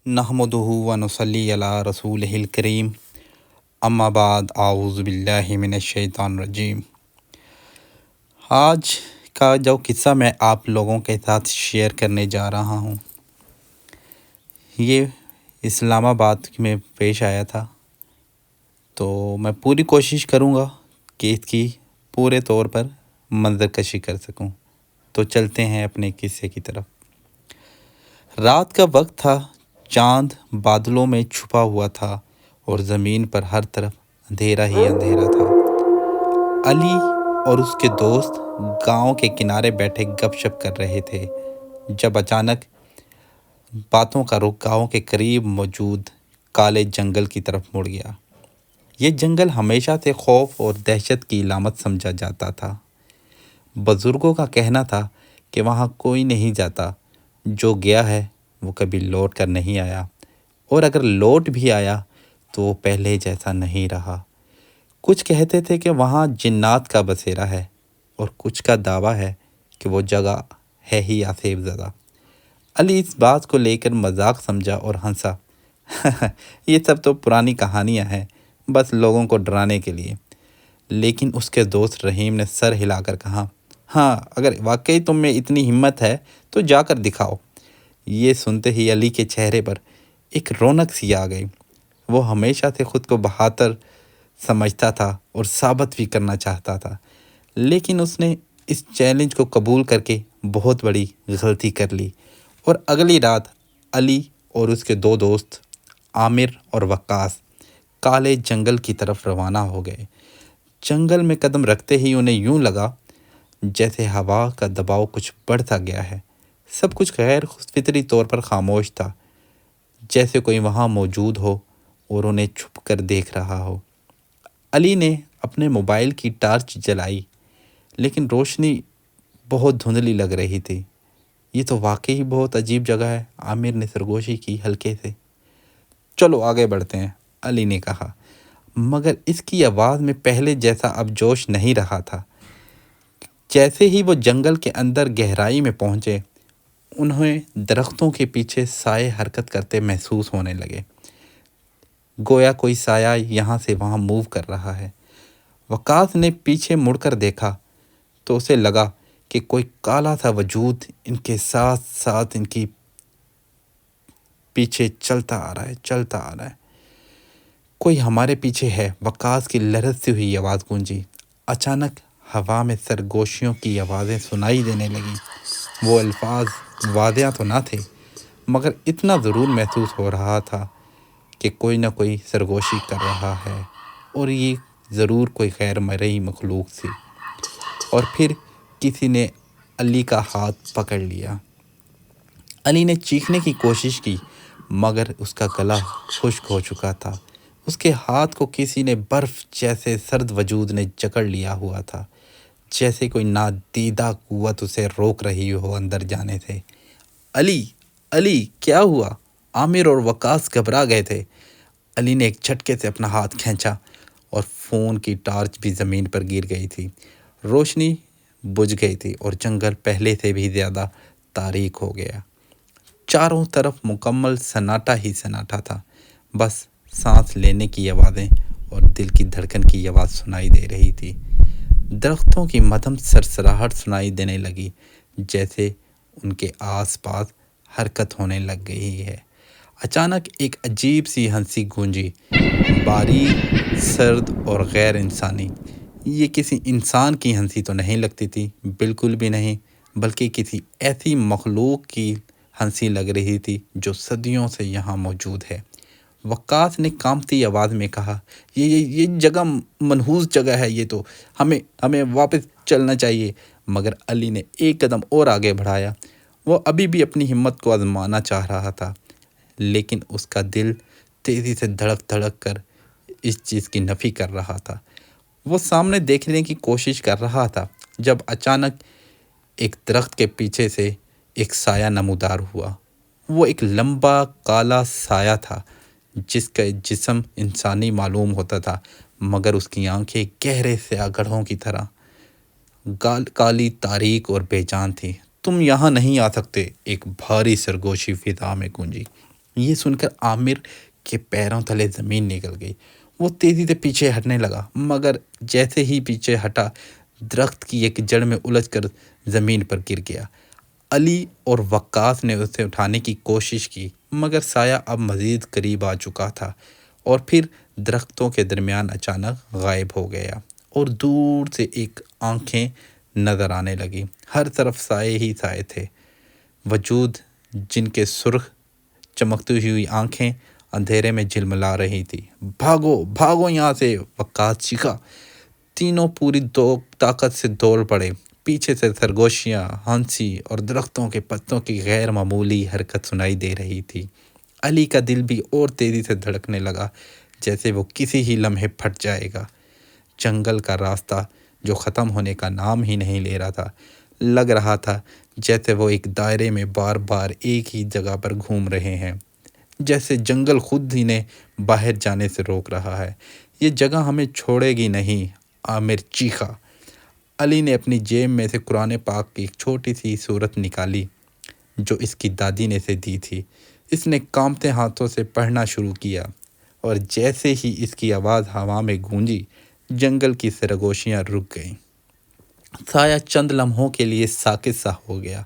نحمدہ ونصلی علی رسولہ الکریم اما بعد اعوذ باللہ من الشیطان الرجیم۔ آج کا جو قصہ میں آپ لوگوں کے ساتھ شیئر کرنے جا رہا ہوں یہ اسلام آباد میں پیش آیا تھا، تو میں پوری کوشش کروں گا کہ اس کی پورے طور پر منظر کشی کر سکوں۔ تو چلتے ہیں اپنے قصے کی طرف۔ رات کا وقت تھا، چاند بادلوں میں چھپا ہوا تھا اور زمین پر ہر طرف اندھیرا ہی اندھیرا تھا۔ علی اور اس کے دوست گاؤں کے کنارے بیٹھے گپ شپ کر رہے تھے جب اچانک باتوں کا رخ گاؤں کے قریب موجود کالے جنگل کی طرف مڑ گیا۔ یہ جنگل ہمیشہ سے خوف اور دہشت کی علامت سمجھا جاتا تھا۔ بزرگوں کا کہنا تھا کہ وہاں کوئی نہیں جاتا، جو گیا ہے وہ کبھی لوٹ کر نہیں آیا، اور اگر لوٹ بھی آیا تو وہ پہلے جیسا نہیں رہا۔ کچھ کہتے تھے کہ وہاں جنات کا بسیرا ہے، اور کچھ کا دعویٰ ہے کہ وہ جگہ ہے ہی آصف زدہ۔ علی اس بات کو لے کر مذاق سمجھا اور ہنسا۔ یہ سب تو پرانی کہانیاں ہیں، بس لوگوں کو ڈرانے کے لیے۔ لیکن اس کے دوست رحیم نے سر ہلا کر کہا، ہاں اگر واقعی تم میں اتنی ہمت ہے تو جا کر دکھاؤ۔ یہ سنتے ہی علی کے چہرے پر ایک رونق سی آ گئی۔ وہ ہمیشہ سے خود کو بہادر سمجھتا تھا اور ثابت بھی کرنا چاہتا تھا، لیکن اس نے اس چیلنج کو قبول کر کے بہت بڑی غلطی کر لی، اور اگلی رات علی اور اس کے دو دوست عامر اور وقاص کالے جنگل کی طرف روانہ ہو گئے۔ جنگل میں قدم رکھتے ہی انہیں یوں لگا جیسے ہوا کا دباؤ کچھ بڑھتا گیا ہے۔ سب کچھ غیر فطری طور پر خاموش تھا، جیسے کوئی وہاں موجود ہو اور انہیں چھپ کر دیکھ رہا ہو۔ علی نے اپنے موبائل کی ٹارچ جلائی، لیکن روشنی بہت دھندلی لگ رہی تھی۔ یہ تو واقعی بہت عجیب جگہ ہے، عامر نے سرگوشی کی ہلکے سے۔ چلو آگے بڑھتے ہیں، علی نے کہا، مگر اس کی آواز میں پہلے جیسا اب جوش نہیں رہا تھا۔ جیسے ہی وہ جنگل کے اندر گہرائی میں پہنچے، انہیں درختوں کے پیچھے سائے حرکت کرتے محسوس ہونے لگے، گویا کوئی سایہ یہاں سے وہاں موو کر رہا ہے۔ وقاص نے پیچھے مڑ کر دیکھا تو اسے لگا کہ کوئی کالا سا وجود ان کے ساتھ ساتھ ان کی پیچھے چلتا آ رہا ہے۔ کوئی ہمارے پیچھے ہے، وقاص کی لرزتی ہوئی آواز گونجی۔ اچانک ہوا میں سرگوشیوں کی آوازیں سنائی دینے لگیں۔ وہ الفاظ واضح تو نہ تھے، مگر اتنا ضرور محسوس ہو رہا تھا کہ کوئی نہ کوئی سرگوشی کر رہا ہے، اور یہ ضرور کوئی غیر مرئی مخلوق تھی۔ اور پھر کسی نے علی کا ہاتھ پکڑ لیا۔ علی نے چیخنے کی کوشش کی، مگر اس کا گلا خشک ہو چکا تھا۔ اس کے ہاتھ کو کسی نے برف جیسے سرد وجود نے جکڑ لیا ہوا تھا، جیسے کوئی نادیدہ قوت اسے روک رہی ہو اندر جانے سے۔ علی کیا ہوا؟ عامر اور وقاص گھبرا گئے تھے۔ علی نے ایک جھٹکے سے اپنا ہاتھ کھینچا اور فون کی ٹارچ بھی زمین پر گر گئی تھی۔ روشنی بجھ گئی تھی اور جنگل پہلے سے بھی زیادہ تاریک ہو گیا۔ چاروں طرف مکمل سناٹا ہی سناٹا تھا، بس سانس لینے کی آوازیں اور دل کی دھڑکن کی آواز سنائی دے رہی تھی۔ درختوں کی مدھم سرسراہٹ سنائی دینے لگی، جیسے ان کے آس پاس حرکت ہونے لگ گئی ہے۔ اچانک ایک عجیب سی ہنسی گونجی، باریک، سرد اور غیر انسانی۔ یہ کسی انسان کی ہنسی تو نہیں لگتی تھی، بالکل بھی نہیں، بلکہ کسی ایسی مخلوق کی ہنسی لگ رہی تھی جو صدیوں سے یہاں موجود ہے۔ وقاص نے کانپتی آواز میں کہا، یہ جگہ منحوس جگہ ہے، یہ تو ہمیں واپس چلنا چاہیے۔ مگر علی نے ایک قدم اور آگے بڑھایا۔ وہ ابھی بھی اپنی ہمت کو آزمانا چاہ رہا تھا، لیکن اس کا دل تیزی سے دھڑک کر اس چیز کی نفی کر رہا تھا۔ وہ سامنے دیکھنے کی کوشش کر رہا تھا جب اچانک ایک درخت کے پیچھے سے ایک سایہ نمودار ہوا۔ وہ ایک لمبا کالا سایہ تھا جس کا جسم انسانی معلوم ہوتا تھا، مگر اس کی آنکھیں گہرے سیاہ گڑھوں کی طرح کالی، تاریک اور بے جان تھی۔ تم یہاں نہیں آ سکتے، ایک بھاری سرگوشی فضا میں گونجی۔ یہ سن کر عامر کے پیروں تلے زمین نکل گئی۔ وہ تیزی سے پیچھے ہٹنے لگا، مگر جیسے ہی پیچھے ہٹا درخت کی ایک جڑ میں الجھ کر زمین پر گر گیا۔ علی اور وقاص نے اسے اٹھانے کی کوشش کی، مگر سایہ اب مزید قریب آ چکا تھا اور پھر درختوں کے درمیان اچانک غائب ہو گیا اور دور سے ایک آنکھیں نظر آنے لگی۔ ہر طرف سائے ہی سائے تھے، وجود جن کے سرخ چمکتی ہوئی آنکھیں اندھیرے میں جھلملا رہی تھی۔ بھاگو بھاگو یہاں سے، وقاص چیخا۔ تینوں پوری طاقت سے دوڑ پڑے۔ پیچھے سے سرگوشیاں، ہنسی اور درختوں کے پتوں کی غیر معمولی حرکت سنائی دے رہی تھی۔ علی کا دل بھی اور تیزی سے دھڑکنے لگا، جیسے وہ کسی ہی لمحے پھٹ جائے گا۔ جنگل کا راستہ جو ختم ہونے کا نام ہی نہیں لے رہا تھا، لگ رہا تھا جیسے وہ ایک دائرے میں بار بار ایک ہی جگہ پر گھوم رہے ہیں، جیسے جنگل خود انہیں باہر جانے سے روک رہا ہے۔ یہ جگہ ہمیں چھوڑے گی نہیں، عامر چیخا۔ علی نے اپنی جیب میں سے قرآن پاک کی ایک چھوٹی سی سورت نکالی جو اس کی دادی نے اسے دی تھی۔ اس نے کانپتے ہاتھوں سے پڑھنا شروع کیا، اور جیسے ہی اس کی آواز ہوا میں گونجی، جنگل کی سرگوشیاں رک گئیں۔ سایہ چند لمحوں کے لیے ساکت سا ہو گیا،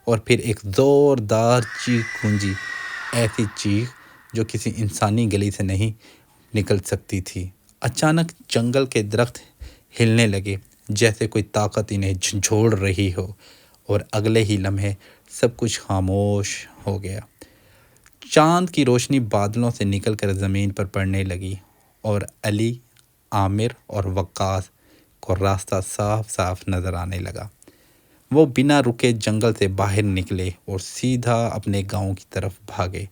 اور پھر ایک زوردار چیخ گونجی، ایسی چیخ جو کسی انسانی گلی سے نہیں نکل سکتی تھی۔ اچانک جنگل کے درخت ہلنے لگے، جیسے کوئی طاقت انہیں جھنجھوڑ رہی ہو، اور اگلے ہی لمحے سب کچھ خاموش ہو گیا۔ چاند کی روشنی بادلوں سے نکل کر زمین پر پڑنے لگی، اور علی، عامر اور وقاص کو راستہ صاف صاف نظر آنے لگا۔ وہ بنا رکے جنگل سے باہر نکلے اور سیدھا اپنے گاؤں کی طرف بھاگے۔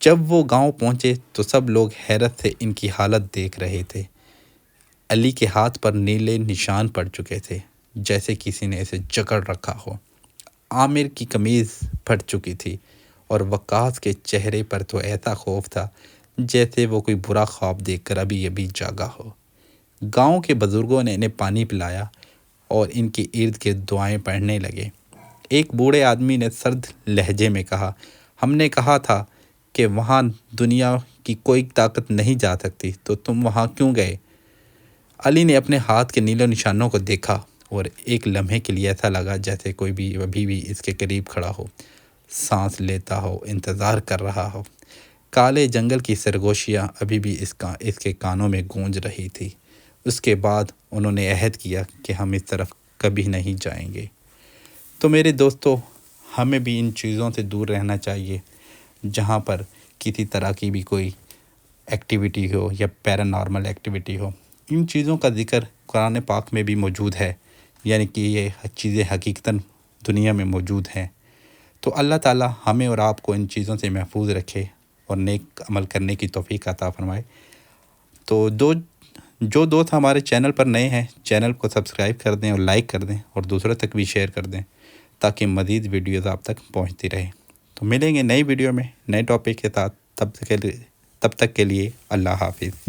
جب وہ گاؤں پہنچے تو سب لوگ حیرت سے ان کی حالت دیکھ رہے تھے۔ علی کے ہاتھ پر نیلے نشان پڑ چکے تھے، جیسے کسی نے اسے جکڑ رکھا ہو۔ عامر کی قمیض پھٹ چکی تھی، اور وقاص کے چہرے پر تو ایسا خوف تھا جیسے وہ کوئی برا خواب دیکھ کر ابھی جاگا ہو۔ گاؤں کے بزرگوں نے انہیں پانی پلایا اور ان کے ارد گرد دعائیں پڑھنے لگے۔ ایک بوڑھے آدمی نے سرد لہجے میں کہا، ہم نے کہا تھا کہ وہاں دنیا کی کوئی طاقت نہیں جا سکتی، تو تم وہاں کیوں گئے؟ علی نے اپنے ہاتھ کے نیلے نشانوں کو دیکھا، اور ایک لمحے کے لیے ایسا لگا جیسے کوئی بھی ابھی بھی اس کے قریب کھڑا ہو، سانس لیتا ہو، انتظار کر رہا ہو۔ کالے جنگل کی سرگوشیاں ابھی بھی اس کے کانوں میں گونج رہی تھی۔ اس کے بعد انہوں نے عہد کیا کہ ہم اس طرف کبھی نہیں جائیں گے۔ تو میرے دوستو، ہمیں بھی ان چیزوں سے دور رہنا چاہیے جہاں پر کسی طرح کی بھی کوئی ایکٹیویٹی ہو یا پیرانارمل ایکٹیویٹی ہو۔ ان چیزوں کا ذکر قرآن پاک میں بھی موجود ہے، یعنی کہ یہ چیزیں حقیقتاً دنیا میں موجود ہیں۔ تو اللہ تعالیٰ ہمیں اور آپ کو ان چیزوں سے محفوظ رکھے اور نیک عمل کرنے کی توفیق عطا فرمائے۔ تو جو دوست ہمارے چینل پر نئے ہیں، چینل کو سبسکرائب کر دیں اور لائک کر دیں، اور دوسروں تک بھی شیئر کر دیں تاکہ مزید ویڈیوز آپ تک پہنچتی رہیں۔ تو ملیں گے نئی ویڈیو میں نئے ٹاپک کے ساتھ، تب تک کے لیے اللہ حافظ۔